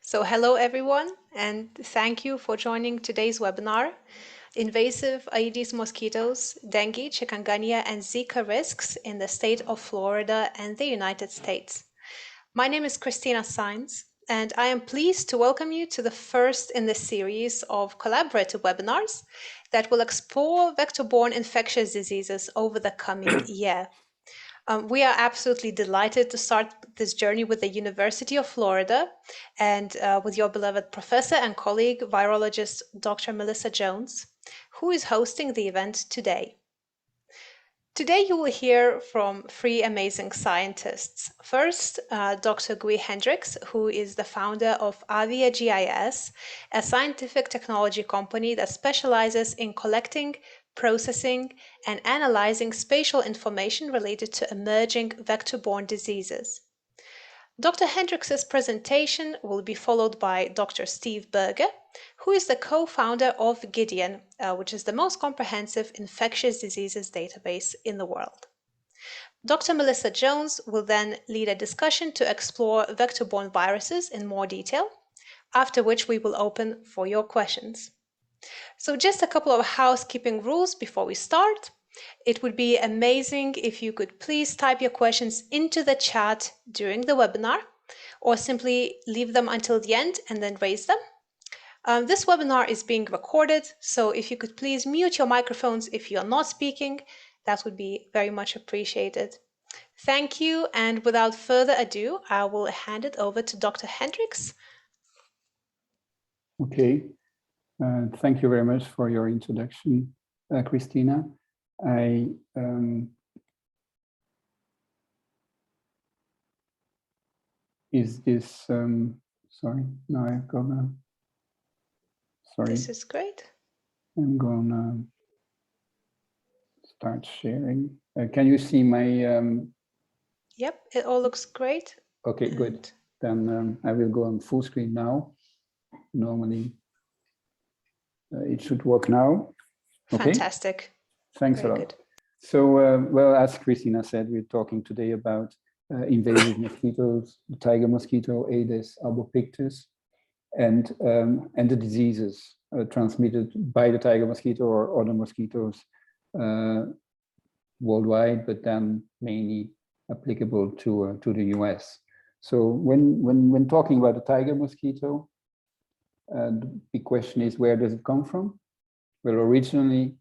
So hello everyone, and thank you for joining today's webinar, Invasive Aedes mosquitoes, Dengue, Chikungunya, and Zika risks in the state of Florida and the United States. My name is Christina Sainz, and I am pleased to welcome you to the first in this series of collaborative webinars that will explore vector-borne infectious diseases over the coming year. We are absolutely delighted to start this journey with the University of Florida and with your beloved professor and colleague, virologist Dr. Melissa Jones, who is hosting the event today. Today you will hear from three amazing scientists. First, Dr. Hendrickx, who is the founder of Avia-GIS, a scientific technology company that specializes in collecting, processing, and analyzing spatial information related to emerging vector-borne diseases. Dr. Hendrickx's presentation will be followed by Dr. Steve Berger, who is the co-founder of GIDEON, which is the most comprehensive infectious diseases database in the world. Dr. Melissa Jones will then lead a discussion to explore vector-borne viruses in more detail, after which we will open for your questions. So just a couple of housekeeping rules before we start. It would be amazing if you could please type your questions into the chat during the webinar, or simply leave them until the end and then raise them. This webinar is being recorded, so if you could please mute your microphones if you're not speaking, that would be very much appreciated. Thank you, and without further ado, I will hand it over to Dr. Hendrickx. Okay, thank you very much for your introduction, Christina. Is this, sorry, now I've got a, sorry. This is great. I'm gonna start sharing. Can you see my? Yep, it all looks great. Okay, good. Then I will go on full screen now. Normally, it should work now. Okay. Fantastic. Thanks Very a lot. good. So, well, as Christina said, we're talking today about invasive mosquitoes, the tiger mosquito, Aedes albopictus, and the diseases transmitted by the tiger mosquito or other mosquitoes worldwide, but then mainly applicable to the US. So when talking about the tiger mosquito, the big question is, where does it come from? Well, originally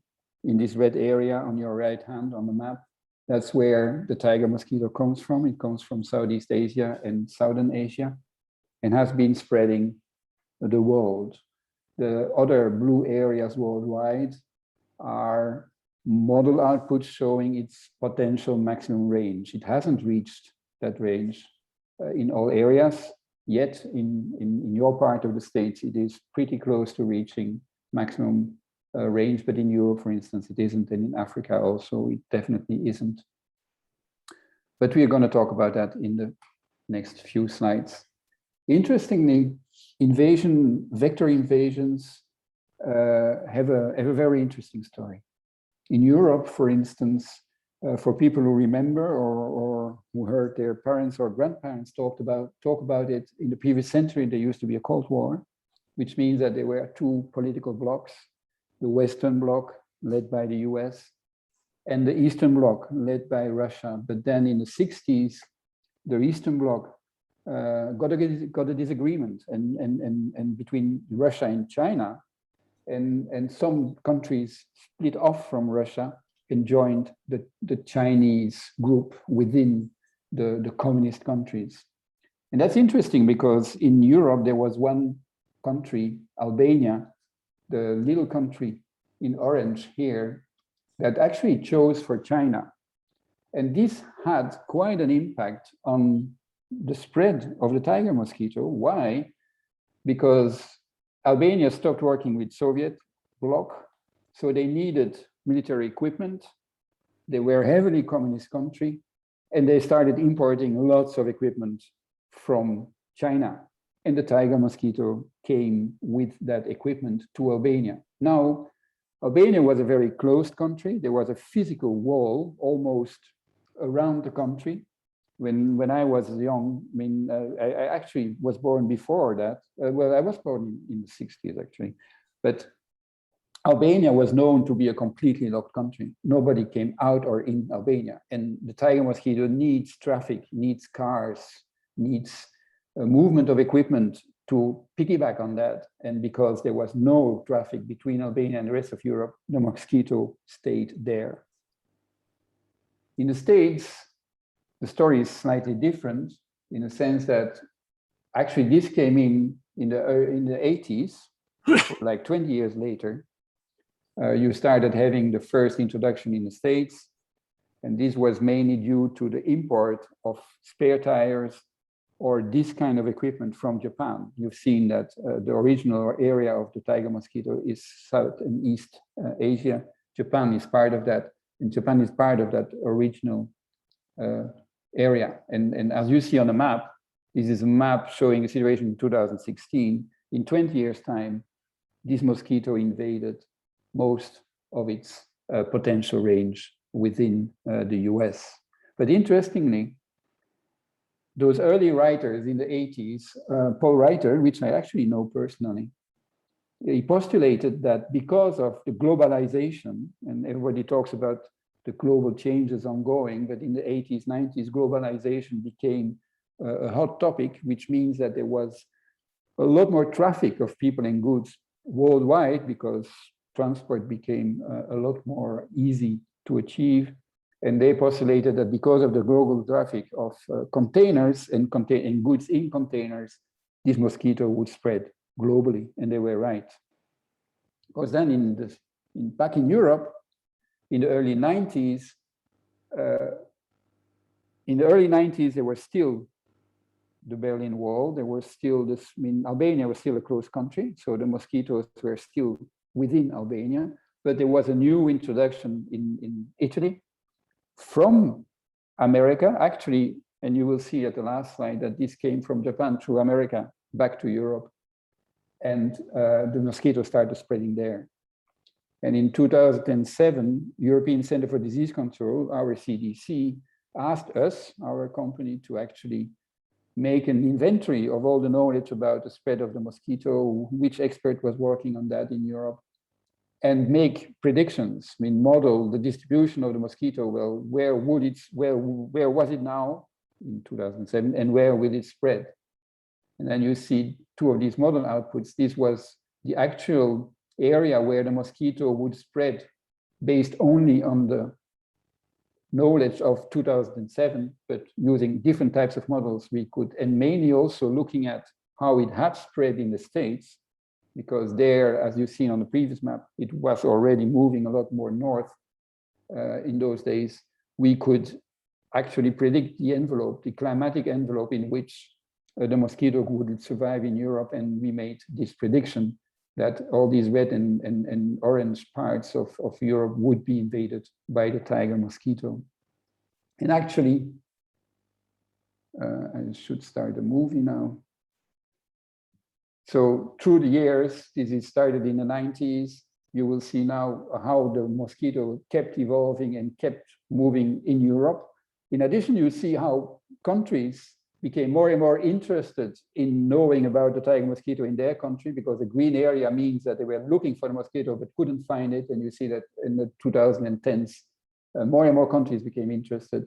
in this red area on your right hand on the map, that's where the tiger mosquito comes from. It comes from Southeast Asia and Southern Asia and has been spreading the world. The other blue areas worldwide are model outputs showing its potential maximum range. It hasn't reached that range in all areas, yet in your part of the States, it is pretty close to reaching maximum range, but in Europe, for instance, it isn't, and in Africa also, it definitely isn't. But we are going to talk about that in the next few slides. Interestingly, vector invasions have a very interesting story. In Europe, for instance, for people who remember or who heard their parents or grandparents talk about it in the previous century, there used to be a Cold War, which means that there were two political blocs. The Western Bloc, led by the US, and the Eastern Bloc, led by Russia. But then in the 60s, the Eastern Bloc got a disagreement and between Russia and China, and some countries split off from Russia and joined the Chinese group within the communist countries. And that's interesting because in Europe, there was one country, Albania, the little country in orange here, that actually chose for China. And this had quite an impact on the spread of the tiger mosquito. Why? Because Albania stopped working with Soviet bloc, so they needed military equipment. They were a heavily communist country, and they started importing lots of equipment from China. And the tiger mosquito came with that equipment to Albania. Now, Albania was a very closed country. There was a physical wall almost around the country. when I was young, I mean, I actually was born before that. Well, I was born in the 60s actually, but Albania was known to be a completely locked country. Nobody came out or in Albania, and the tiger mosquito needs traffic, needs cars, needs a movement of equipment to piggyback on that. And because there was no traffic between Albania and the rest of Europe, the mosquito stayed there. In the States, the story is slightly different in the sense that actually this came in the 80s, like 20 years later. You started having the first introduction in the States, and this was mainly due to the import of spare tires or this kind of equipment from Japan. You've seen that the original area of the tiger mosquito is South and East Asia. Japan is part of that, and Japan is part of that original area. And as you see on the map, this is a map showing a situation in 2016. In 20 years' time, this mosquito invaded most of its potential range within the US. But interestingly, those early writers in the 80s, Paul Reiter, which I actually know personally, he postulated that because of the globalization, and everybody talks about the global changes ongoing, but in the 80s, 90s, globalization became a hot topic, which means that there was a lot more traffic of people and goods worldwide because transport became a lot more easy to achieve. And they postulated that because of the global traffic of containers and goods in containers, this mosquito would spread globally, and they were right. Because then back in Europe, in the early 90s, there was still the Berlin Wall. There was still this, I mean, Albania was still a closed country, so the mosquitoes were still within Albania, but there was a new introduction in Italy from America, actually, and you will see at the last slide that this came from Japan through America back to Europe, and the mosquito started spreading there. And in 2007, European Center for Disease Control, our CDC, asked us, our company, to actually make an inventory of all the knowledge about the spread of the mosquito, which expert was working on that in Europe, and make predictions. I mean, model the distribution of the mosquito. Well, where was it now in 2007, and where will it spread? And then you see two of these model outputs. This was the actual area where the mosquito would spread based only on the knowledge of 2007, but using different types of models we could, and mainly also looking at how it had spread in the States, because there, as you've seen on the previous map, it was already moving a lot more north in those days. We could actually predict the envelope, the climatic envelope in which the mosquito would survive in Europe, and we made this prediction that all these red and orange parts of Europe would be invaded by the tiger mosquito. And actually, I should start the movie now. So through the years, this is started in the 90s, you will see now how the mosquito kept evolving and kept moving in Europe. In addition, you see how countries became more and more interested in knowing about the tiger mosquito in their country, because the green area means that they were looking for the mosquito but couldn't find it. And you see that in the 2010s, more and more countries became interested.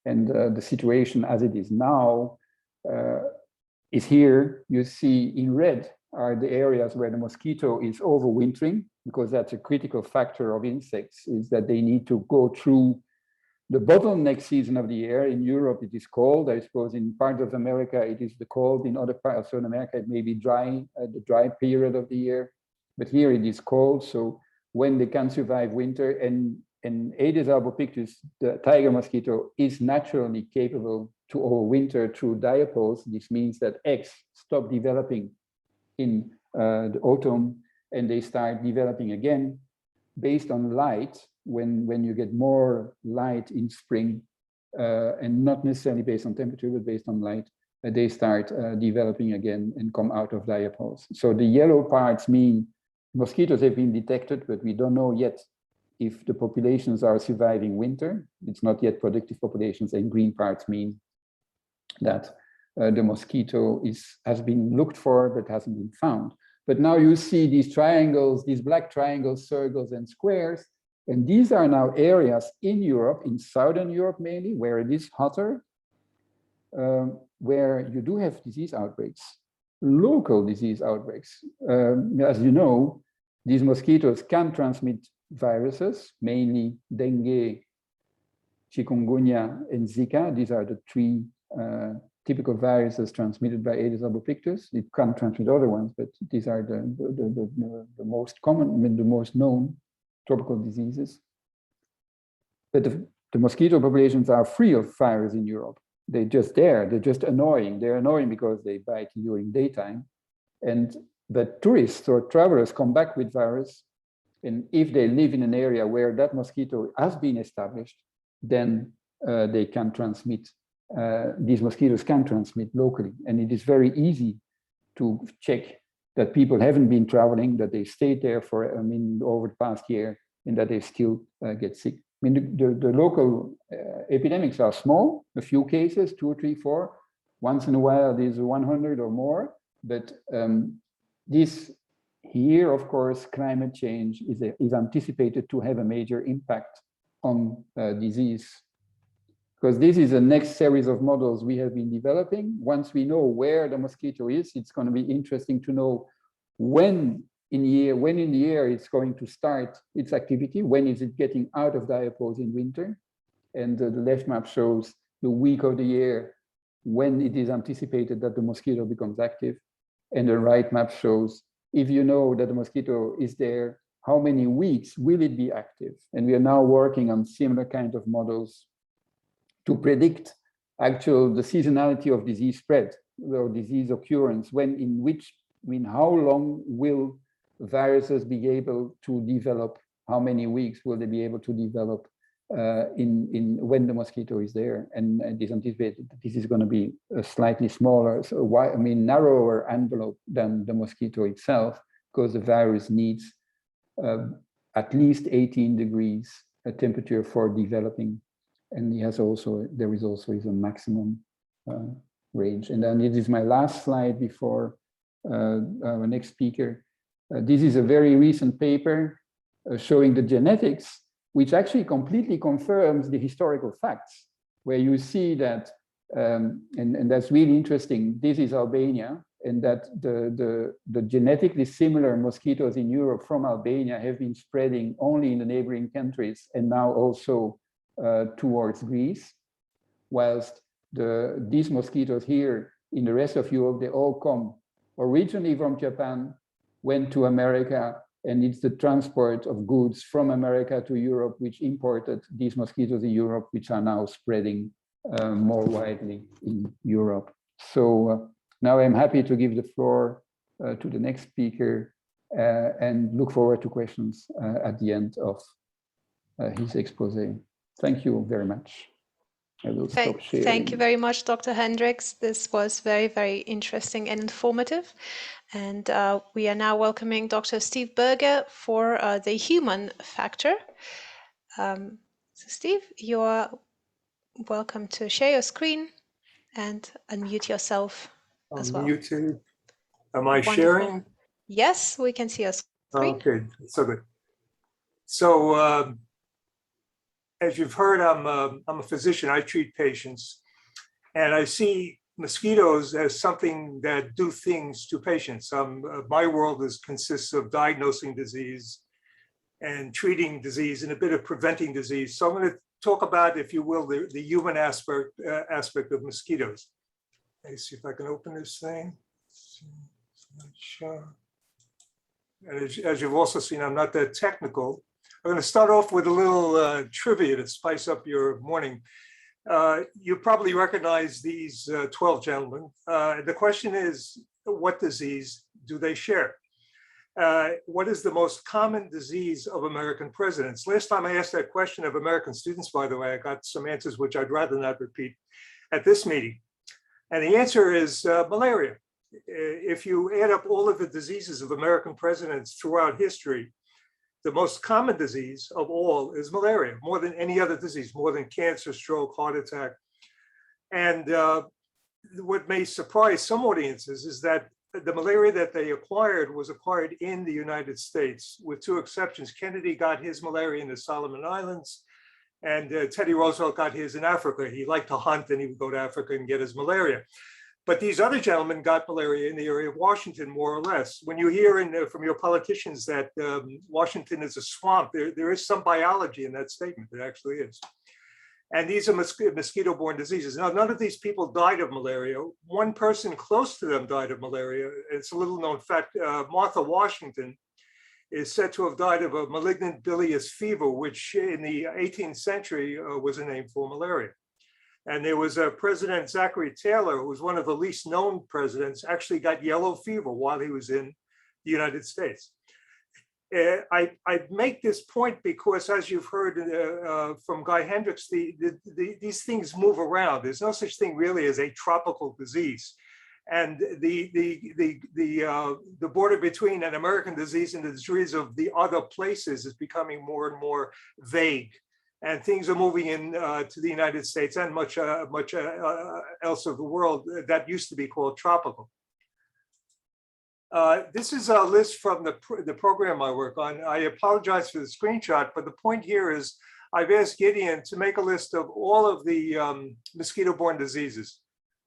And the situation as it is now is here. You see in red are the areas where the mosquito is overwintering, because that's a critical factor of insects, is that they need to go through the bottleneck season of the year. In Europe, it is cold. I suppose in parts of America, it is the cold. In other parts of South America, it may be dry, the dry period of the year. But here it is cold. So when they can survive winter, and Aedes albopictus, the tiger mosquito, is naturally capable to overwinter through diapause. This means that eggs stop developing in the autumn, and they start developing again based on light. When you get more light in spring, and not necessarily based on temperature, but based on light, they start developing again and come out of diapause. So the yellow parts mean mosquitoes have been detected, but we don't know yet if the populations are surviving winter. It's not yet productive populations, and green parts mean that the mosquito has been looked for but hasn't been found. But now you see these triangles, these black triangles, circles, and squares. And these are now areas in Europe, in Southern Europe mainly, where it is hotter, where you do have disease outbreaks, local disease outbreaks. As you know, these mosquitoes can transmit viruses, mainly dengue, chikungunya, and Zika. These are the three typical viruses transmitted by Aedes albopictus. It can transmit other ones, but these are the most common, the most known tropical diseases. But the mosquito populations are free of virus in Europe. They're just there. They're just annoying. They're annoying because they bite during daytime. But tourists or travelers come back with virus. And if they live in an area where that mosquito has been established, then they can transmit. These mosquitoes can transmit locally. And it is very easy to check that people haven't been traveling, that they stayed there for, over the past year, and that they still get sick. The local epidemics are small, a few cases, 2 or 3, 4. Once in a while, there's 100 or more. But this here, of course, climate change is anticipated to have a major impact on disease. Because this is the next series of models we have been developing. Once we know where the mosquito is, it's going to be interesting to know when in the year it's going to start its activity, when is it getting out of diapause in winter. And the left map shows the week of the year when it is anticipated that the mosquito becomes active. And the right map shows, if you know that the mosquito is there, how many weeks will it be active? And we are now working on similar kind of models to predict the seasonality of disease spread or disease occurrence, how long will viruses be able to develop, how many weeks will they be able to develop when the mosquito is there. And it is anticipated that this is going to be a slightly smaller, narrower envelope than the mosquito itself, because the virus needs at least 18 degrees temperature for developing. And there is also a maximum range. And then it is my last slide before our next speaker. This is a very recent paper showing the genetics, which actually completely confirms the historical facts, where you see that, and that's really interesting, this is Albania, and that the genetically similar mosquitoes in Europe from Albania have been spreading only in the neighboring countries and now also towards Greece, whilst these mosquitoes here in the rest of Europe, they all come originally from Japan, went to America, and it's the transport of goods from America to Europe which imported these mosquitoes in Europe, which are now spreading more widely in Europe. So now I'm happy to give the floor to the next speaker and look forward to questions at the end of his expose. Thank you very much. I will stop sharing. Thank you very much, Dr. Hendrickx. This was very, very interesting and informative. And we are now welcoming Dr. Steve Berger for the human factor. So Steve, you're welcome to share your screen and unmute yourself as well. Muted. Am I Wonderful. sharing? Yes, we can see your screen. Okay, so good. So as you've heard, I'm a physician. I treat patients, and I see mosquitoes as something that do things to patients. My world consists of diagnosing disease and treating disease and a bit of preventing disease. So I'm going to talk about, if you will, the human aspect of mosquitoes. Let's see if I can open this thing. And as you've also seen, I'm not that technical. I'm going to start off with a little trivia to spice up your morning. You probably recognize these 12 gentlemen. The question is, what disease do they share? What is the most common disease of American presidents? Last time I asked that question of American students, by the way, I got some answers which I'd rather not repeat at this meeting. And the answer is malaria. If you add up all of the diseases of American presidents throughout history, the most common disease of all is malaria, more than any other disease, more than cancer, stroke, heart attack. And what may surprise some audiences is that the malaria that they acquired was acquired in the United States, with two exceptions. Kennedy got his malaria in the Solomon Islands, and Teddy Roosevelt got his in Africa. He liked to hunt, and he would go to Africa and get his malaria. But these other gentlemen got malaria in the area of Washington, more or less. When you hear from your politicians that Washington is a swamp, there is some biology in that statement. It actually is. And these are mosquito-borne diseases. Now, none of these people died of malaria. One person close to them died of malaria. It's a little known fact. Martha Washington is said to have died of a malignant bilious fever, which in the 18th century was a name for malaria. And there was a President Zachary Taylor, who was one of the least known presidents, actually got yellow fever while he was in the United States. I make this point because, as you've heard from Guy Hendrickx, these things move around. There's no such thing really as a tropical disease. And the border between an American disease and the disease of the other places is becoming more and more vague. And things are moving in to the United States and much else of the world that used to be called tropical. This is a list from the program I work on. I apologize for the screenshot, but the point here is I've asked GIDEON to make a list of all of the mosquito-borne diseases.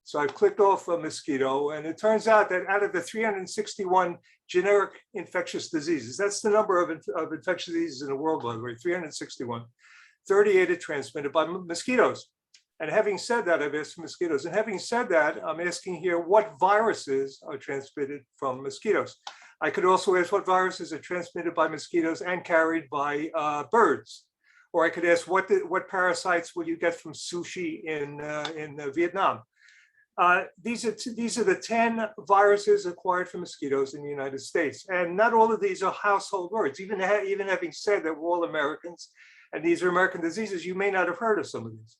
So I've clicked off a mosquito, and it turns out that out of the 361 generic infectious diseases, that's the number of infectious diseases in the world, by the way, 361, 38 are transmitted by mosquitoes. And having said that, I've asked for mosquitoes. And having said that, I'm asking here what viruses are transmitted from mosquitoes. I could also ask what viruses are transmitted by mosquitoes and carried by birds. Or I could ask what parasites will you get from sushi in Vietnam. These are the 10 viruses acquired from mosquitoes in the United States. And not all of these are household words. Even having said that we're all Americans, and these are American diseases, you may not have heard of some of these.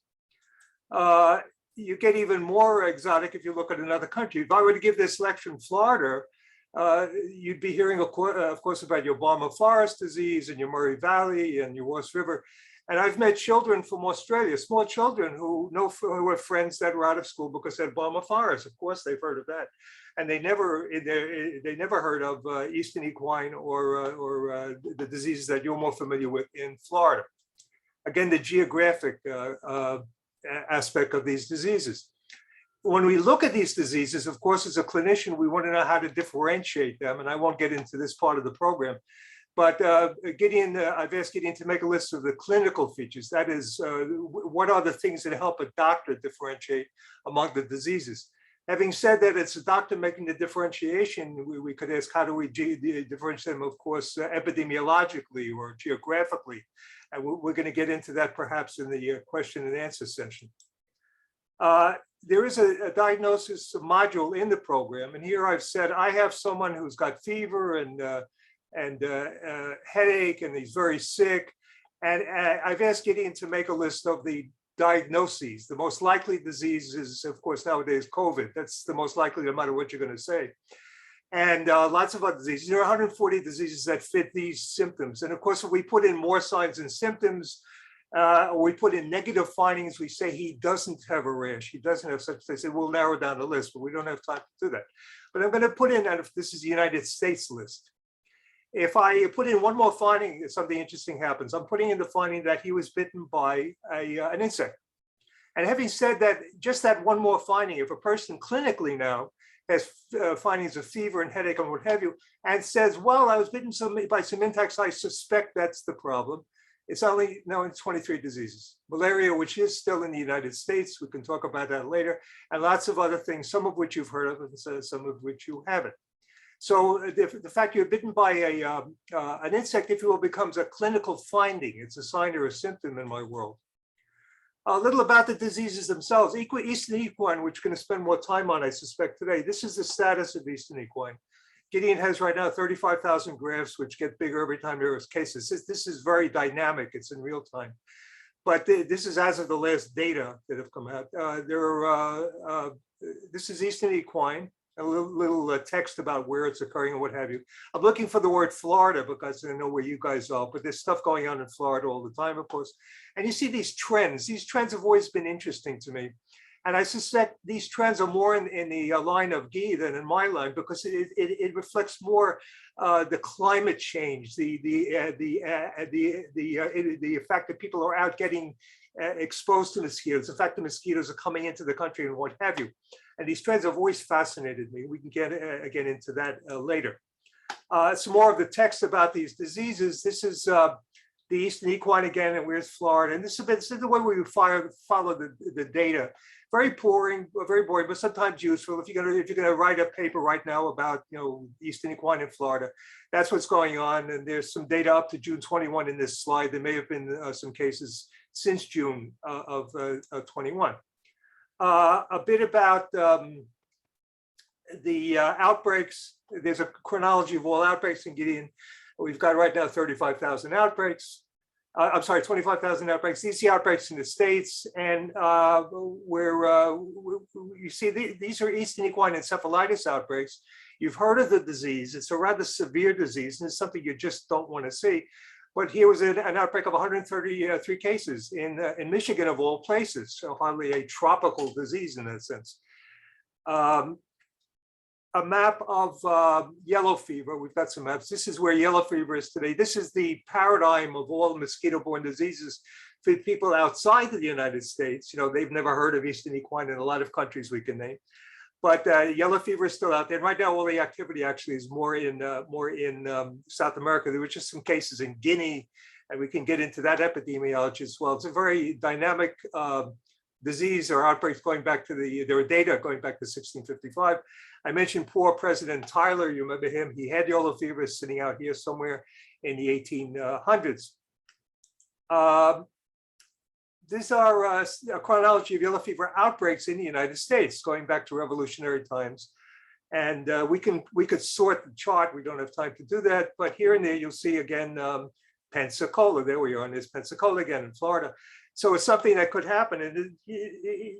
You get even more exotic if you look at another country. If I were to give this lecture in Florida, you'd be hearing, of course, about your Balmer Forest disease and your Murray Valley and your Ross River. And I've met children from Australia, small children who have friends that were out of school because they had Balmer Forest. Of course, they've heard of that, and they never heard of Eastern equine or the diseases that you're more familiar with in Florida. Again, the geographic aspect of these diseases. When we look at these diseases, of course, as a clinician, we want to know how to differentiate them, and I won't get into this part of the program. But GIDEON, I've asked GIDEON to make a list of the clinical features. That is, what are the things that help a doctor differentiate among the diseases? Having said that, it's a doctor making the differentiation. We could ask, how do we differentiate them, of course, epidemiologically or geographically? And we're going to get into that perhaps in the question and answer session. There is a diagnosis module in the program. And here I've said, I have someone who's got fever and headache, and he's very sick. And I've asked GIDEON to make a list of the diagnoses. The most likely disease is, of course, nowadays COVID. That's the most likely, no matter what you're going to say. And lots of other diseases. There are 140 diseases that fit these symptoms. And of course, if we put in more signs and symptoms, or we put in negative findings, we say he doesn't have a rash, he doesn't have such, they say, we'll narrow down the list, but we don't have time to do that. But I'm going to put in, and if this is the United States list, if I put in one more finding, something interesting happens. I'm putting in the finding that he was bitten by an insect. And having said that, just that one more finding, if a person clinically now has findings of fever and headache and what have you, and says, well, I was bitten by some insects, I suspect that's the problem. It's only now in 23 diseases. Malaria, which is still in the United States, we can talk about that later, and lots of other things, some of which you've heard of and some of which you haven't. So the fact you're bitten by an insect, if you will, becomes a clinical finding. It's a sign or a symptom in my world. A little about the diseases themselves. Eastern equine, which we're going to spend more time on, I suspect, today. This is the status of Eastern equine. GIDEON has right now 35,000 graphs, which get bigger every time there is cases. This is very dynamic. It's in real time. But this is as of the last data that have come out. This is Eastern equine. A little text about where it's occurring and what have you. I'm looking for the word Florida because I know where you guys are, but there's stuff going on in Florida all the time, of course. And you see these trends. These trends have always been interesting to me. And I suspect these trends are more in the line of Guy than in my line, because it reflects more the climate change, the fact that people are out getting exposed to mosquitoes, the fact that mosquitoes are coming into the country and what have you. And these trends have always fascinated me. We can get into that later. Some more of the text about these diseases. This is the eastern equine again, and where's Florida? And this is the way we follow the data. Very boring, but sometimes useful. If you're gonna write a paper right now about eastern equine in Florida, that's what's going on. And there's some data up to June 21 in this slide. There may have been some cases since June of 21. A bit about the outbreaks. There's a chronology of all outbreaks in GIDEON. We've got right now 35,000 outbreaks. I'm sorry, 25,000 outbreaks. These are the outbreaks in the States, and you see these are eastern equine encephalitis outbreaks. You've heard of the disease. It's a rather severe disease, and it's something you just don't want to see. But here was an outbreak of 133 cases in Michigan, of all places, so hardly a tropical disease in that sense. A map of yellow fever. We've got some maps. This is where yellow fever is today. This is the paradigm of all mosquito-borne diseases for people outside of the United States. They've never heard of eastern equine in a lot of countries we can name. But yellow fever is still out there. And right now, all the activity actually is more in South America. There were just some cases in Guinea, and we can get into that epidemiology as well. It's a very dynamic disease or outbreaks going back to there were data going back to 1655. I mentioned poor President Tyler. You remember him? He had yellow fever sitting out here somewhere in the 1800s. These are a chronology of yellow fever outbreaks in the United States going back to revolutionary times. And we could sort the chart. We don't have time to do that. But here and there, you'll see again, Pensacola. There we are. And there's Pensacola again in Florida. So it's something that could happen. And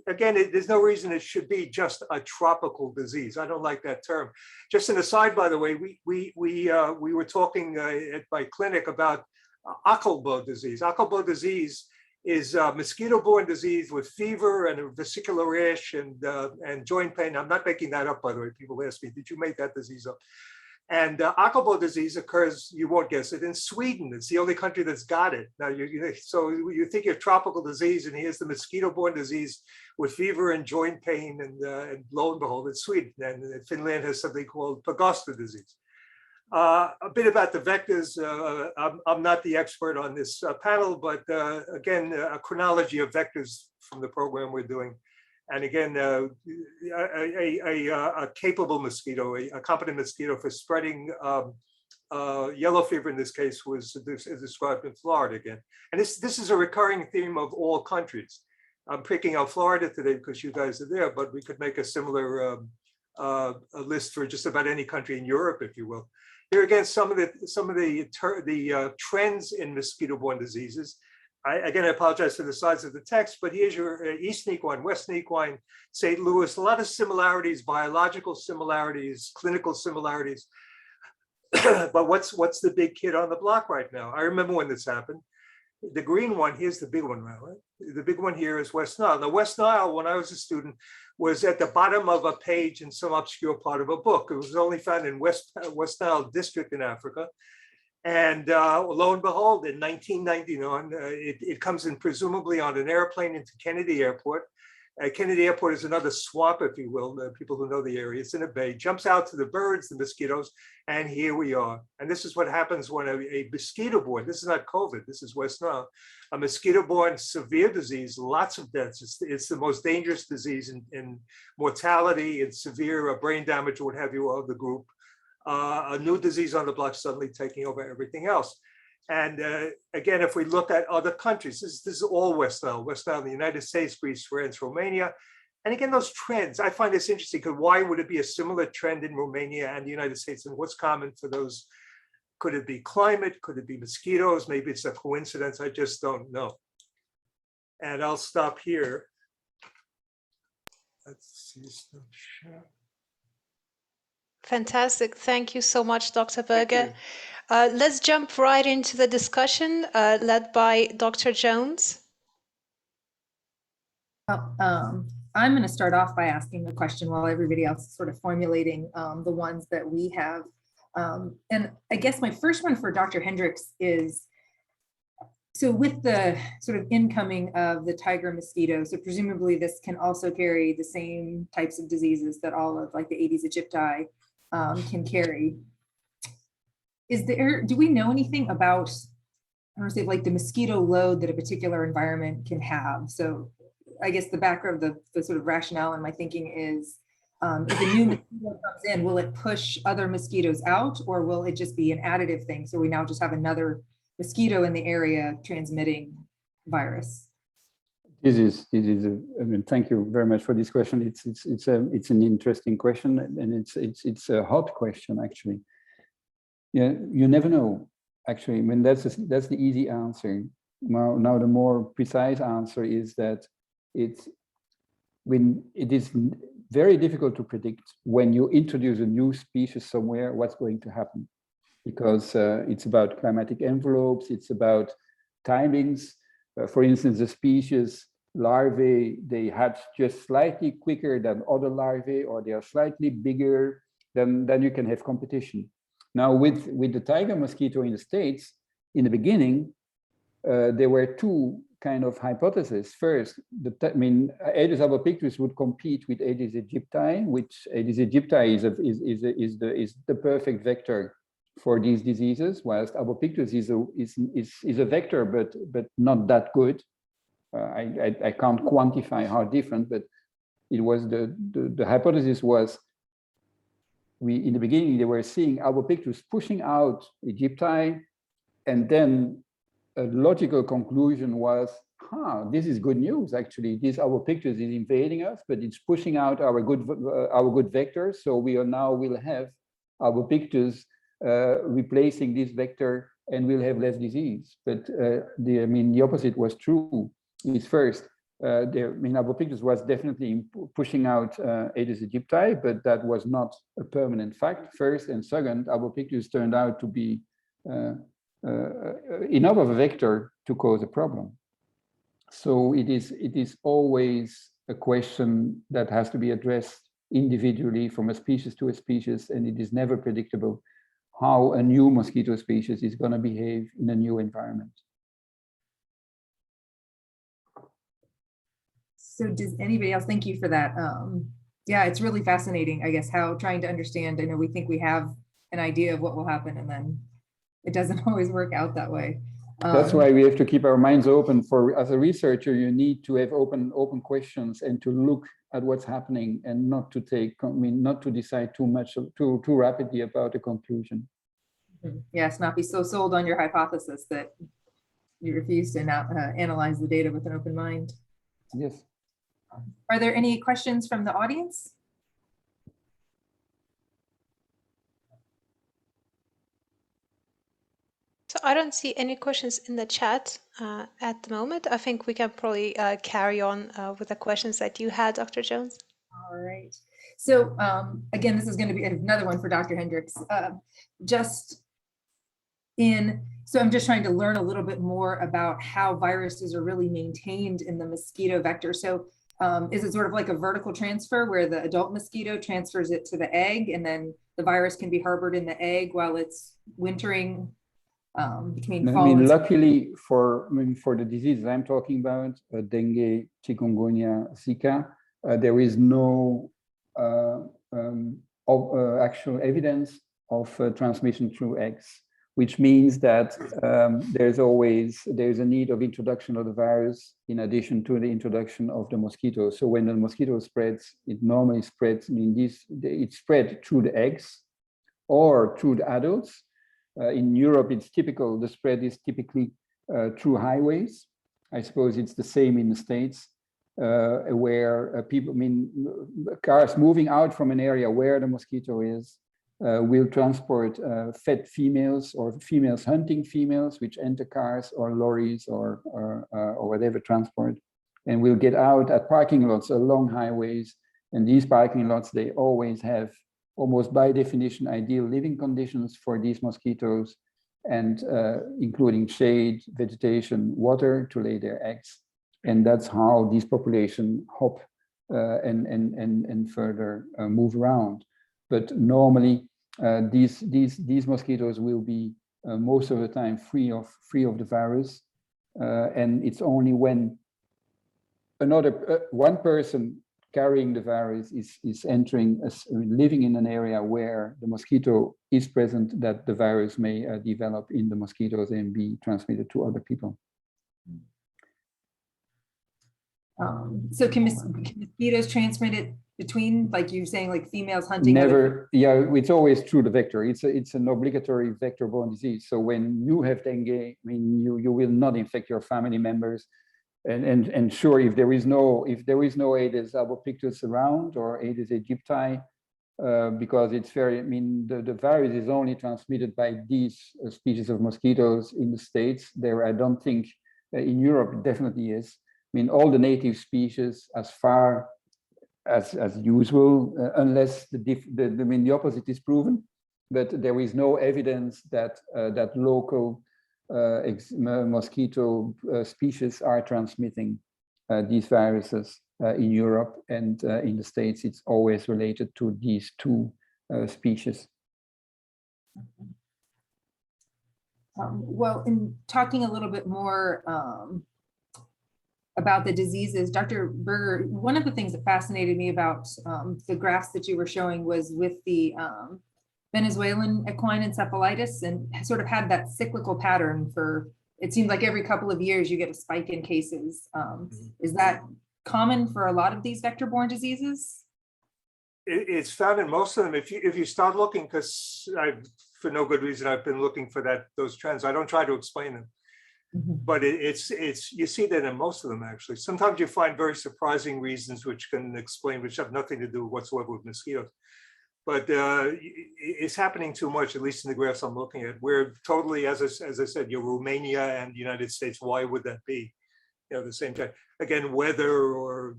again, there's no reason it should be just a tropical disease. I don't like that term. Just an aside, by the way, we were talking at my clinic about Acalbo disease. Acalbo disease is a mosquito-borne disease with fever and a vesicular rash and joint pain. I'm not making that up, by the way. People ask me, did you make that disease up? And Acalbo disease occurs, you won't guess it, in Sweden. It's the only country that's got it. Now, so you think of tropical disease, and here's the mosquito-borne disease with fever and joint pain, and lo and behold, it's Sweden. And Finland has something called Pagosta disease. A bit about the vectors. I'm not the expert on this panel, but again, a chronology of vectors from the program we're doing. And again, a capable mosquito, a competent mosquito for spreading yellow fever in this case was described in Florida again. And this is a recurring theme of all countries. I'm picking out Florida today because you guys are there, but we could make a similar a list for just about any country in Europe, if you will. Here again, some of the trends in mosquito-borne diseases. I apologize for the size of the text, but here's your eastern equine, western equine, St. Louis. A lot of similarities, biological similarities, clinical similarities. But what's the big kid on the block right now? I remember when this happened. The green one, here's the big one now, right? The big one here is West Nile. Now, West Nile, when I was a student, was at the bottom of a page in some obscure part of a book. It was only found in West Nile district in Africa. And lo and behold, in 1999, it comes in presumably on an airplane into Kennedy Airport. Kennedy Airport is another swamp, if you will, people who know the area. It's in a bay, jumps out to the birds, the mosquitoes, and here we are. And this is what happens when a mosquito-borne, this is not COVID, this is West Nile, a mosquito-borne severe disease, lots of deaths. It's the most dangerous disease in mortality and severe brain damage, what have you, of the group. A new disease on the block suddenly taking over everything else. And again, if we look at other countries, this is all West Nile, the United States, Greece, France, Romania. And again, those trends, I find this interesting because why would it be a similar trend in Romania and the United States? And what's common for those? Could it be climate? Could it be mosquitoes? Maybe it's a coincidence. I just don't know. And I'll stop here. Let's see. Fantastic. Thank you so much, Dr. Berger. Let's jump right into the discussion led by Dr. Jones. I'm going to start off by asking a question while everybody else is sort of formulating the ones that we have. And I guess my first one for Dr. Hendrickx is, so with the sort of incoming of the tiger mosquito, so presumably this can also carry the same types of diseases that all of like the Aedes aegypti can carry. Do we know anything about, I want to say like the mosquito load that a particular environment can have? So I guess the background, the sort of rationale in my thinking is, if a new mosquito comes in, will it push other mosquitoes out, or will it just be an additive thing? So we now just have another mosquito in the area transmitting virus. I mean, thank you very much for this question. It's an interesting question, and it's a hot question actually. Yeah, you never know. Actually, I mean, that's the easy answer. Now the more precise answer is that it is very difficult to predict when you introduce a new species somewhere what's going to happen, because it's about climatic envelopes, it's about timings. For instance, the species larvae, they hatch just slightly quicker than other larvae, or they are slightly bigger, then you can have competition. Now with the tiger mosquito in the States, in the beginning, there were two kind of hypotheses. First, Aedes albopictus would compete with Aedes aegypti, which Aedes aegypti is the perfect vector for these diseases, whilst albopictus is a vector, but not that good. I can't quantify how different, but it was the hypothesis was, in the beginning they were seeing albopictus pushing out aegypti, and then a logical conclusion was, this is good news. Actually, this albopictus is invading us, but it's pushing out our good vectors. So we will have albopictus replacing this vector, and we'll have less disease. But the opposite was true. Is first, albopictus was definitely pushing out Aedes aegypti, but that was not a permanent fact. First, and second, albopictus turned out to be enough of a vector to cause a problem. So it is always a question that has to be addressed individually from a species to a species, and it is never predictable how a new mosquito species is going to behave in a new environment. So does anybody else, thank you for that. Yeah, it's really fascinating, I guess, how trying to understand, I know we think we have an idea of what will happen, and then it doesn't always work out that way. That's why we have to keep our minds open. As a researcher, you need to have open questions and to look at what's happening, and not to decide too rapidly about a conclusion. Yes, not be so sold on your hypothesis that you refuse to analyze the data with an open mind. Yes. Are there any questions from the audience? So I don't see any questions in the chat at the moment. I think we can probably carry on with the questions that you had, Dr. Jones. All right. So again, this is going to be another one for Dr. Hendrickx. So I'm just trying to learn a little bit more about how viruses are really maintained in the mosquito vector. So is it sort of like a vertical transfer where the adult mosquito transfers it to the egg, and then the virus can be harbored in the egg while it's wintering between fall and luckily for the diseases I'm talking about, dengue, chikungunya, Zika, there is no actual evidence of transmission through eggs, which means that there's a need of introduction of the virus in addition to the introduction of the mosquito. So when the mosquito spreads, it normally spreads, it's spread through the eggs or through the adults. In Europe, it's typical, the spread is typically through highways. I suppose it's the same in the States, where cars moving out from an area where the mosquito is will transport fed females or females hunting females, which enter cars or lorries or whatever transport, and will get out at parking lots along highways. And these parking lots, they always have, almost by definition, ideal living conditions for these mosquitoes, and including shade, vegetation, water to lay their eggs. And that's how these populations hop and further move around. But normally, these mosquitoes will be most of the time free of the virus, and it's only when one person carrying the virus is entering, living in an area where the mosquito is present, that the virus may develop in the mosquitoes and be transmitted to other people. So can mosquitoes transmit it between, like you're saying, like females hunting? Never, yeah, it's always through the vector. It's an obligatory vector-borne disease. So when you have dengue, I mean, you will not infect your family members. And sure, if there is no Aedes albopictus around or Aedes aegypti, because it's very, I mean, the virus is only transmitted by these species of mosquitoes in the States. There, I don't think in Europe it definitely is. I mean, all the native species, as far as usual, unless the opposite is proven, but there is no evidence that that local mosquito species are transmitting these viruses in Europe, and in the States it's always related to these two species. Well, in talking a little bit more about the diseases, Dr. Berger, one of the things that fascinated me about the graphs that you were showing was with the Venezuelan equine encephalitis, and sort of had that cyclical pattern for, it seemed like every couple of years you get a spike in cases. Is that common for a lot of these vector-borne diseases? It's found in most of them. If you start looking, because for no good reason, I've been looking for those trends. I don't try to explain them, but it's you see that in most of them actually. Sometimes you find very surprising reasons which have nothing to do whatsoever with mosquitoes. But it's happening too much, at least in the graphs I'm looking at. We're totally, as I said, Romania and the United States. Why would that be? The same time. Again, weather or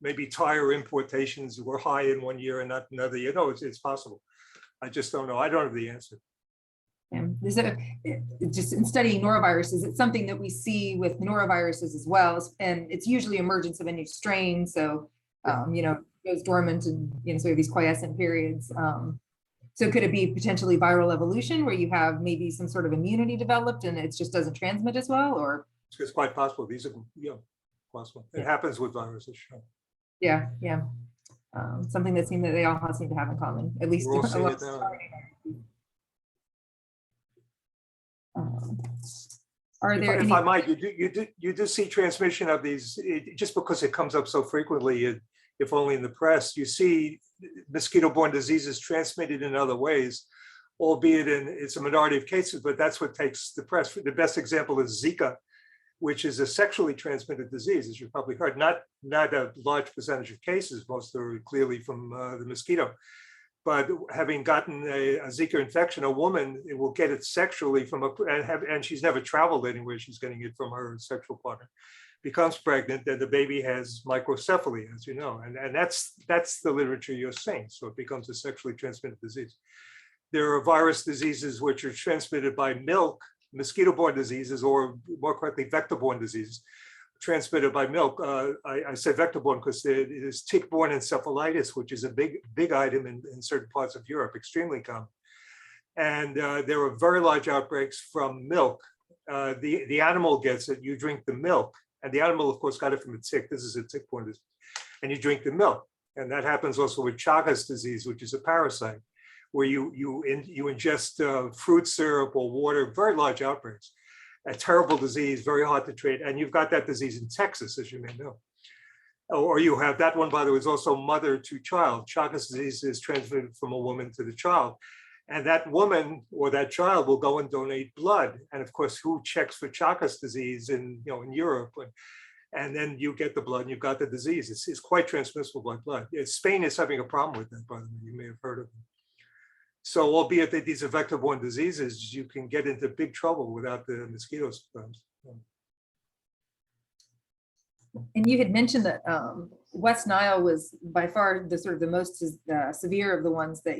maybe tire importations were high in one year and not another year. No, it's possible. I just don't know. I don't have the answer. Just in studying noroviruses, it's something that we see with noroviruses as well, and it's usually emergence of a new strain. So, goes dormant, and so we have these quiescent periods. So could it be potentially viral evolution where you have maybe some sort of immunity developed and it just doesn't transmit as well? Or it's quite possible. These are possible. It happens with viruses. Sure. Yeah. Something that they all seem to have in common, at least. Are there if I might, you do see transmission of these, just because it comes up so frequently, if only in the press, you see mosquito-borne diseases transmitted in other ways, albeit it's a minority of cases, but that's what takes the press. The best example is Zika, which is a sexually transmitted disease, as you've probably heard. Not a large percentage of cases, most are clearly from the mosquito. But having gotten a Zika infection, a woman will get it sexually from and she's never traveled anywhere. She's getting it from her sexual partner, becomes pregnant, and the baby has microcephaly, as you know, and that's the literature you're seeing. So it becomes a sexually transmitted disease. There are virus diseases which are transmitted by milk, mosquito-borne diseases, or more correctly, vector-borne diseases, transmitted by milk. I say vector-borne because it is tick-borne encephalitis, which is a big item in certain parts of Europe, extremely common. And there are very large outbreaks from milk. The animal gets it, you drink the milk, and the animal, of course, got it from a tick. This is a tick-borne disease, and you drink the milk. And that happens also with Chagas disease, which is a parasite, where you ingest fruit syrup or water, very large outbreaks. A terrible disease, very hard to treat. And you've got that disease in Texas, as you may know. Or you have that one, by the way, is also mother to child. Chagas disease is transmitted from a woman to the child. And that woman or that child will go and donate blood. And of course, who checks for Chagas disease in Europe? And then you get the blood and you've got the disease. It's quite transmissible by blood. Spain is having a problem with that, by the way. You may have heard of it. So albeit that these are vector-borne diseases, you can get into big trouble without the mosquitoes. And you had mentioned that West Nile was by far the most severe of the ones that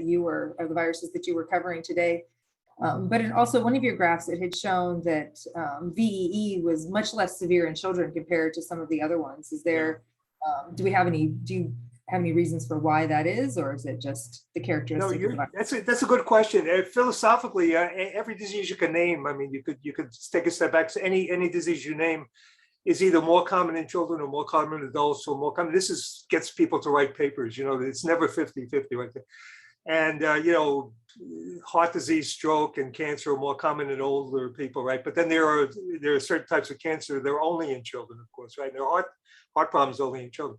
of the viruses that you were covering today. But it also, one of your graphs, it had shown that VEE was much less severe in children compared to some of the other ones. Is there Do you have any reasons for why that is, or is it just the No, characteristic of the virus? that's a good question. Philosophically, every disease you can name, I mean, you could take a step back. So any disease you name is either more common in children or more common in adults or more common. This gets people to write papers, it's never 50-50 right there. And, heart disease, stroke, and cancer are more common in older people, right? But then there are certain types of cancer that are only in children, of course, right? And there are heart problems only in children.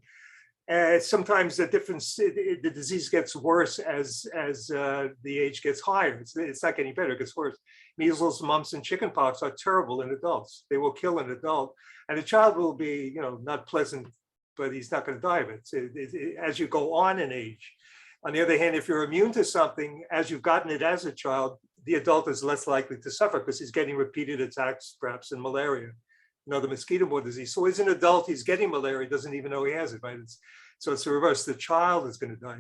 Sometimes the disease gets worse as the age gets higher. It's not getting better, it gets worse. Measles, mumps, and chickenpox are terrible in adults. They will kill an adult, and the child will be, not pleasant, but he's not going to die of it. As you go on in age. On the other hand, if you're immune to something, as you've gotten it as a child, the adult is less likely to suffer because he's getting repeated attacks, perhaps in malaria, the mosquito-borne disease. So as an adult, he's getting malaria, doesn't even know he has it, right? So it's the reverse. The child is going to die.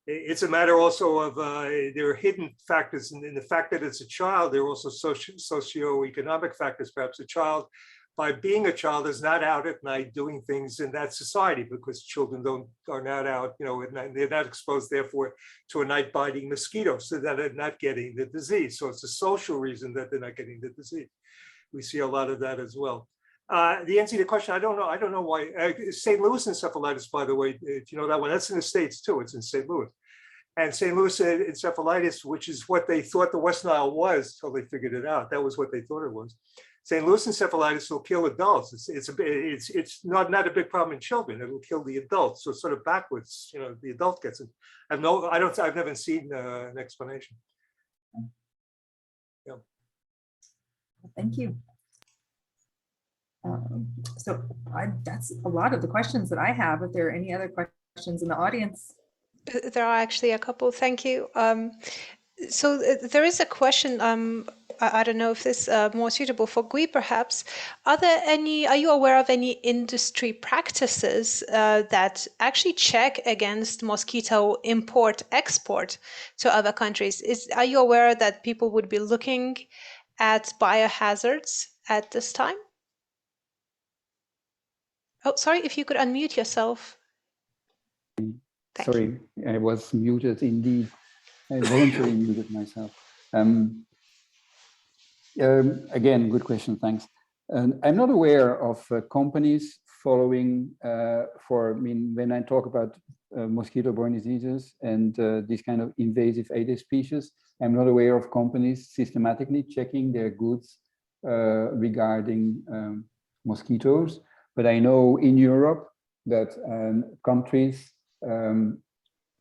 It's a matter also of there are hidden factors in the fact that it's a child. There are also socioeconomic factors. Perhaps a child, by being a child, is not out at night doing things in that society because children are not out, at night. They're not exposed, therefore, to a night biting mosquito, so that they're not getting the disease. So it's a social reason that they're not getting the disease. We see a lot of that as well. The answer to the question, I don't know why. St. Louis encephalitis, by the way, if you know that one, that's in the States too. It's in St. Louis. And St. Louis encephalitis, which is what they thought the West Nile was till they figured it out. That was what they thought it was. St. Louis encephalitis will kill adults. It's not a big problem in children. It will kill the adults. So it's sort of backwards. The adult gets it. I've never seen an explanation. Yeah. Thank you. That's a lot of the questions that I have. If there are any other questions in the audience. There are actually a couple. Thank you. So there is a question. I don't know if this is more suitable for Gui, perhaps. Are you aware of any industry practices that actually check against mosquito import-export to other countries? Are you aware that people would be looking at biohazards at this time? Oh, sorry, if you could unmute yourself. Sorry, I was muted indeed. I voluntarily muted myself. Again, good question, thanks. I'm not aware of companies following when I talk about mosquito-borne diseases and this kind of invasive Aedes species, I'm not aware of companies systematically checking their goods regarding mosquitoes. But I know in Europe that countries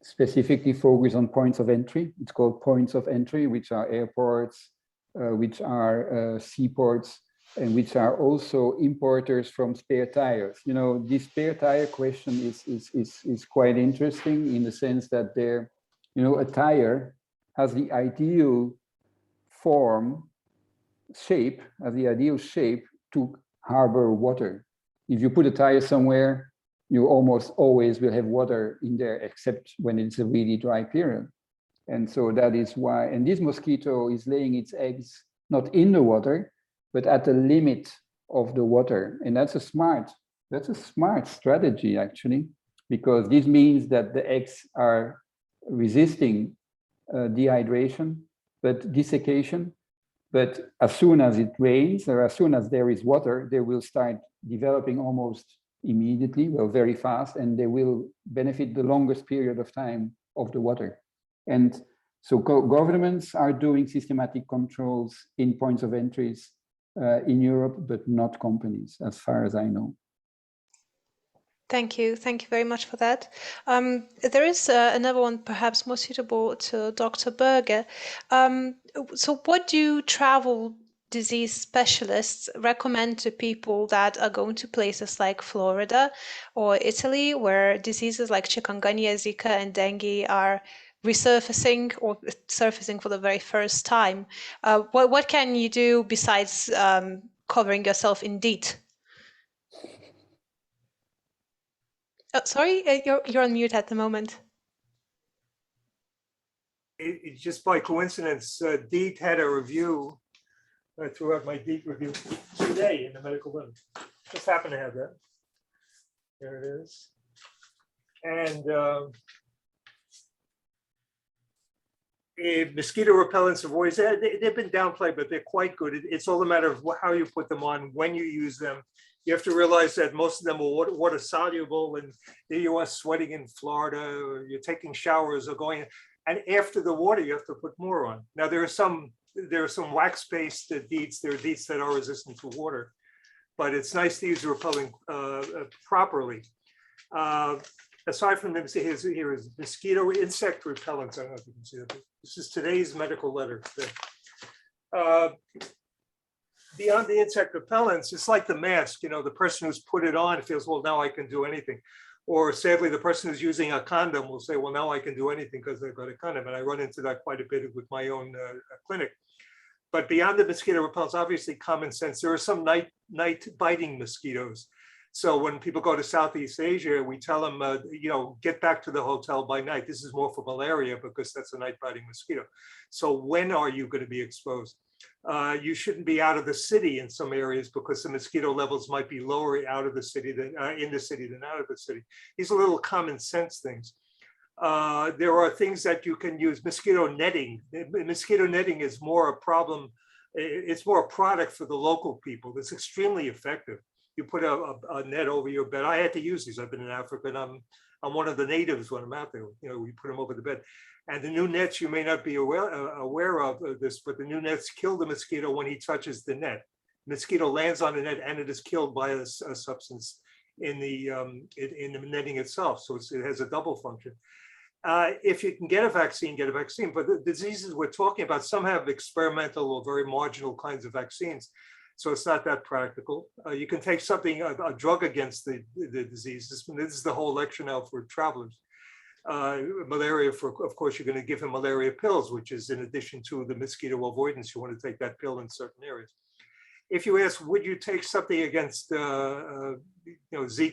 specifically focus on points of entry. It's called points of entry, which are airports, which are seaports, and which are also importers from spare tires. This spare tire question is quite interesting in the sense that a tire has the ideal shape to harbor water. If you put a tire somewhere, you almost always will have water in there, except when it's a really dry period. And so that is why, and this mosquito is laying its eggs not in the water, but at the limit of the water. And that's a smart strategy, actually, because this means that the eggs are resisting dehydration, but desiccation. But as soon as it rains, or as soon as there is water, they will start developing almost immediately, well, very fast, and they will benefit the longest period of time of the water. And so governments are doing systematic controls in points of entries in Europe, but not companies, as far as I know. Thank you. Thank you very much for that. There is another one perhaps more suitable to Dr. Berger. So what do travel disease specialists recommend to people that are going to places like Florida or Italy, where diseases like Chikungunya, Zika, and Dengue are resurfacing or surfacing for the very first time? What can you do besides covering yourself in DEET? Oh, sorry, you're on mute at the moment. Just by coincidence, DEET had a review. I threw out my DEET review today in the medical journal. Just happened to have that. There it is. And mosquito repellents have always, they've been downplayed, but they're quite good. It's all a matter of how you put them on, when you use them. You have to realize that most of them are water soluble, and there you are sweating in Florida, or you're taking showers or going, and after the water, you have to put more on. Now, there are some wax-based DEETs, there are DEETs that are resistant to water, but it's nice to use the repelling properly. Aside from them, here is mosquito insect repellents. I don't know if you can see that. This is today's medical letter. Beyond the insect repellents, it's like the mask. You know, the person who's put it on feels, well, now I can do anything. Or sadly, the person who's using a condom will say, well, now I can do anything because they've got a condom. And I run into that quite a bit with my own clinic. But beyond the mosquito repellents, obviously common sense, there are some night biting mosquitoes. So when people go to Southeast Asia, we tell them, you know, get back to the hotel by night. This is more for malaria because that's a night biting mosquito. So when are you going to be exposed? You shouldn't be out of the city in some areas because the mosquito levels might be lower out of the city than in the city than out of the city. These are little common sense things. There are things that you can use. Mosquito netting. Mosquito netting is more a problem. It's more a product for the local people. It's extremely effective. You put a net over your bed. I had to use these. I've been in Africa, and I'm one of the natives when I'm out there. You know, we put them over the bed. And the new nets, you may not be aware of this, but the new nets kill the mosquito when he touches the net. Mosquito lands on the net, and it is killed by a substance in the netting itself. So it has a double function. If you can get a vaccine, get a vaccine. But the diseases we're talking about, some have experimental or very marginal kinds of vaccines. So it's not that practical. You can take something, a drug against the disease. This is the whole lecture now for travelers. Malaria, of course, you're going to give him malaria pills, which is in addition to the mosquito avoidance. You want to take that pill in certain areas. If you ask, would you take something against Zika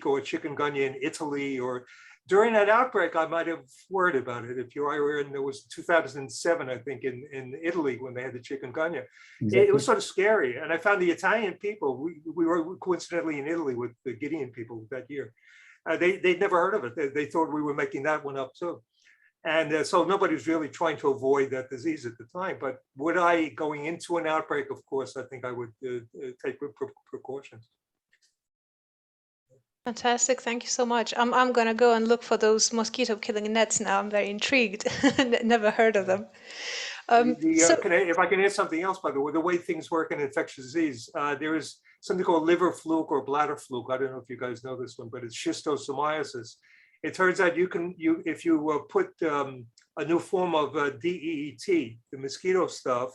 or Chikungunya in Italy, or during that outbreak, I might have worried about it. If you were in, it was 2007, I think, in Italy when they had the Chikungunya. Exactly. It was sort of scary. And I found the Italian people, we were coincidentally in Italy with the GIDEON people that year. They'd never heard of it. They thought we were making that one up too. And so nobody was really trying to avoid that disease at the time. But would I, going into an outbreak, of course, I think I would take precautions. Fantastic. Thank you so much. I'm going to go and look for those mosquito killing nets now. I'm very intrigued. Never heard of them. If I can add something else, by the way things work in infectious disease, there is something called liver fluke or bladder fluke. I don't know if you guys know this one, but it's schistosomiasis. It turns out if you put a new form of DEET, the mosquito stuff,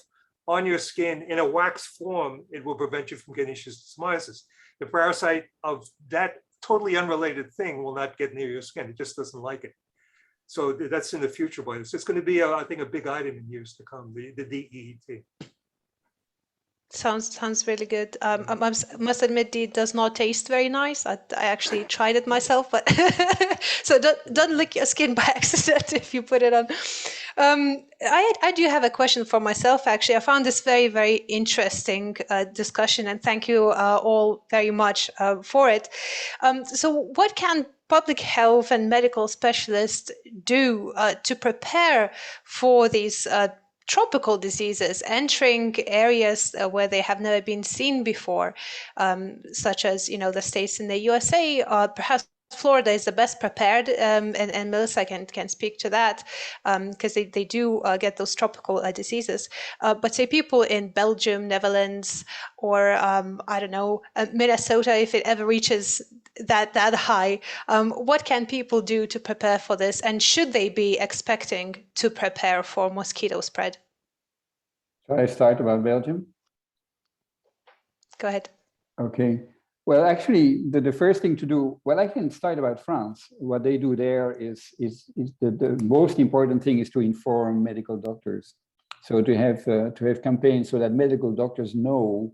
on your skin in a wax form, it will prevent you from getting schistosomiasis. The parasite of that totally unrelated thing will not get near your skin. It just doesn't like it. So that's in the future, but it's going to be, I think, a big item in years to come, the DEET. Sounds really good. I must admit, it does not taste very nice. I actually tried it myself, but so don't lick your skin by accident if you put it on. I do have a question for myself, actually. I found this very, very interesting discussion, and thank you all very much for it. So what can public health and medical specialists do to prepare for these tropical diseases entering areas where they have never been seen before, such as, the states in the USA, perhaps Florida is the best prepared, and Melissa can speak to that, because they do get those tropical diseases. But say people in Belgium, Netherlands, or I don't know, Minnesota, if it ever reaches that high, what can people do to prepare for this? And should they be expecting to prepare for mosquito spread? Shall I start about Belgium? Go ahead. Okay. Well, actually, the first thing to do, well, I can start about France. What they do there is the most important thing is to inform medical doctors. So to have campaigns so that medical doctors know,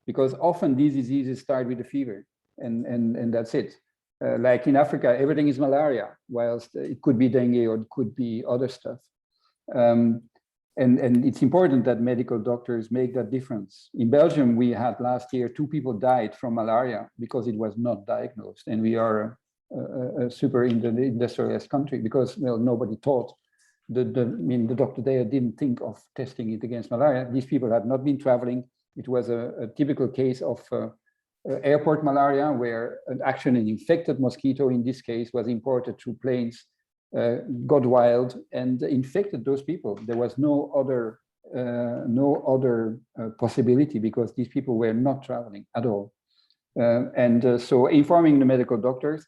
because often these diseases start with a fever, and that's it. Like in Africa, everything is malaria, whilst it could be dengue or it could be other stuff. And it's important that medical doctors make that difference. In Belgium, we had last year 2 people died from malaria because it was not diagnosed. And we are a super industrialized country, because well, nobody thought. The doctor there didn't think of testing it against malaria. These people had not been traveling. It was a typical case of airport malaria, where an infected mosquito, in this case, was imported through planes, got wild and infected those people. There was no other possibility, because these people were not traveling at all. So informing the medical doctors,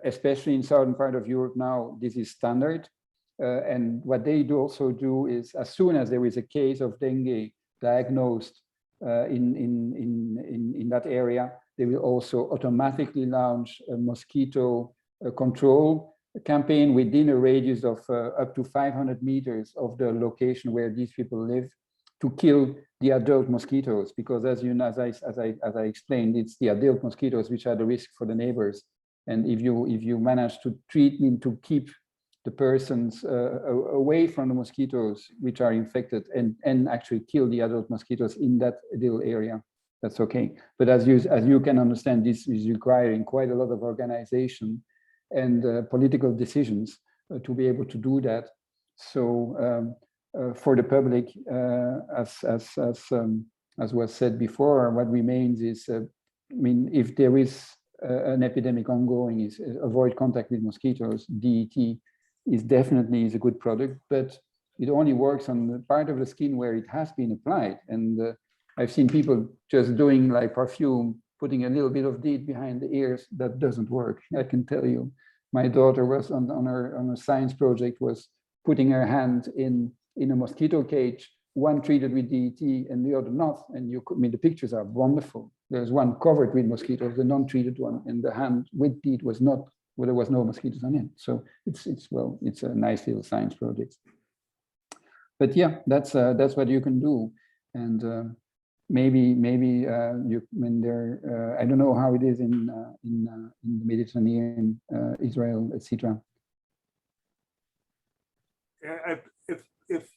especially in southern part of Europe now, this is standard. And what they also do is, as soon as there is a case of dengue diagnosed in that area, they will also automatically launch a mosquito control campaign within a radius of up to 500 meters of the location where these people live, to kill the adult mosquitoes. Because as you know, as I explained, it's the adult mosquitoes which are the risk for the neighbors. And if you manage to to keep the persons away from the mosquitoes which are infected, and actually kill the adult mosquitoes in that little area, that's okay. But as you can understand, this is requiring quite a lot of organization and political decisions to be able to do that. So for the public, as was said before, what remains is, if there is an epidemic ongoing, is avoid contact with mosquitoes. DET is definitely a good product, but it only works on the part of the skin where it has been applied. And I've seen people just doing like perfume, putting a little bit of DEET behind the ears. That doesn't work, I can tell you. My daughter was on her science project, was putting her hand in a mosquito cage, one treated with DET and the other not. And the pictures are wonderful. There's one covered with mosquitoes, the non-treated one, and the hand with DEET was not, well, there was no mosquitoes on it. So it's a nice little science project. But yeah, that's what you can do. And maybe you, I don't know how it is in the Mediterranean, Israel, etc. If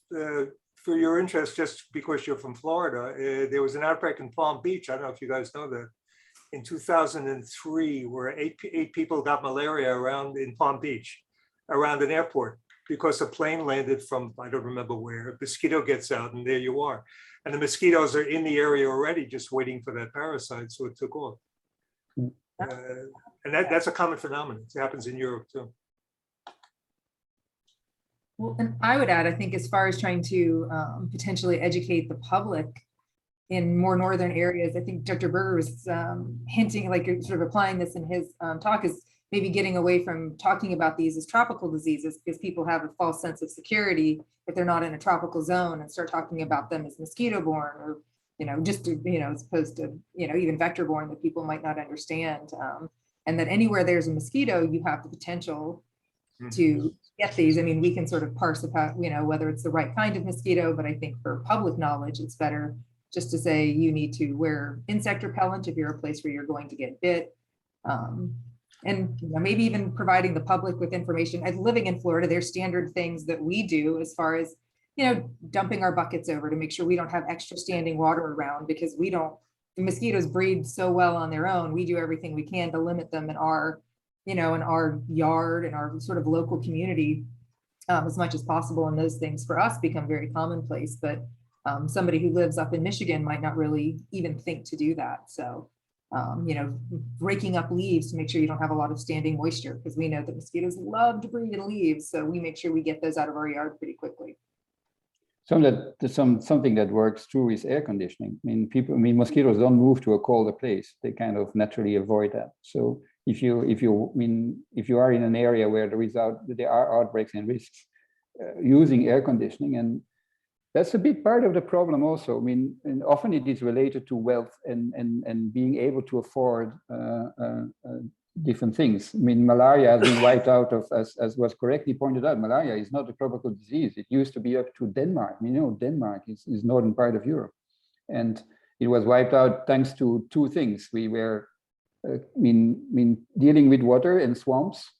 for your interest, just because you're from Florida, there was an outbreak in Palm Beach. I don't know if you guys know that. In 2003, where eight people got malaria in Palm Beach, around an airport, because a plane landed from, I don't remember where. A mosquito gets out, and there you are. And the mosquitoes are in the area already, just waiting for that parasite, so it took off. And that's a common phenomenon. It happens in Europe too. Well, and I would add, I think, as far as trying to potentially educate the public in more northern areas, I think Dr. Berger was hinting, like you're sort of applying this in his talk, is maybe getting away from talking about these as tropical diseases, because people have a false sense of security if they're not in a tropical zone, and start talking about them as mosquito-borne, or just as opposed to even vector-borne, that people might not understand, and that anywhere there's a mosquito, you have the potential to get these. I mean, we can sort of parse about whether it's the right kind of mosquito, but I think for public knowledge, it's better just to say you need to wear insect repellent if you're a place where you're going to get bit. And maybe even providing the public with information. As living in Florida, there's standard things that we do as far as, dumping our buckets over to make sure we don't have extra standing water around, because the mosquitoes breed so well on their own. We do everything we can to limit them in our, in our yard, in our sort of local community, as much as possible. And those things for us become very commonplace, but somebody who lives up in Michigan might not really even think to do that. So, breaking up leaves to make sure you don't have a lot of standing moisture, because we know that mosquitoes love to breed in leaves. So we make sure we get those out of our yard pretty quickly. Something that works too is air conditioning. Mosquitoes don't move to a colder place. They kind of naturally avoid that. So if you are in an area where there are outbreaks and risks, using air conditioning, and that's a big part of the problem also. And often it is related to wealth and being able to afford different things. Malaria has been wiped out of, as was correctly pointed out, malaria is not a tropical disease. It used to be up to Denmark. Denmark is northern part of Europe. And it was wiped out thanks to two things. We were dealing with water and swamps,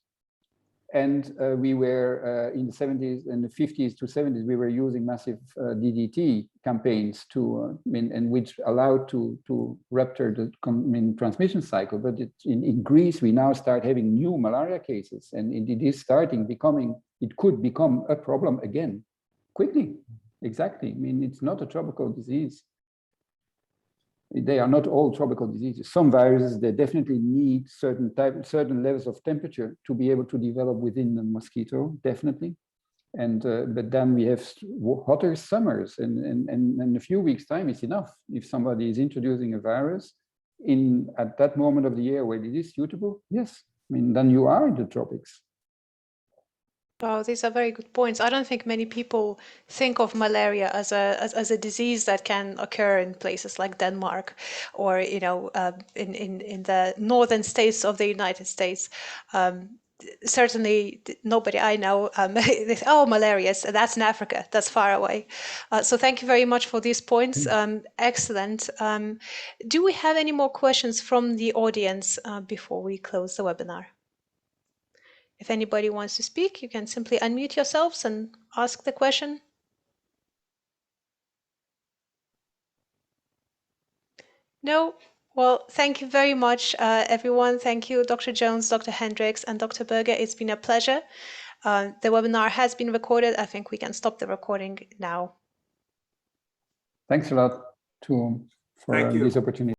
And we were in the 70s and the 50s to 70s, we were using massive DDT campaigns to, and which allowed to rupture the transmission cycle. But in Greece, we now start having new malaria cases, and it is starting becoming, it could become a problem again, quickly. Exactly. I mean, it's not a tropical disease. They are not all tropical diseases. Some viruses, they definitely need certain levels of temperature to be able to develop within the mosquito, definitely. And but then we have hotter summers, and a few weeks' time is enough. If somebody is introducing a virus at that moment of the year where it is suitable, yes, I mean, then you are in the tropics. Oh, these are very good points. I don't think many people think of malaria as a disease that can occur in places like Denmark, or in the northern states of the United States. Certainly, nobody I know they say, oh, malaria, that's in Africa, that's far away. So thank you very much for these points. Excellent. Do we have any more questions from the audience before we close the webinar? If anybody wants to speak, you can simply unmute yourselves and ask the question. No? Well, thank you very much, everyone. Thank you, Dr. Jones, Dr. Hendrickx, and Dr. Berger. It's been a pleasure. The webinar has been recorded. I think we can stop the recording now. Thanks a lot for this opportunity.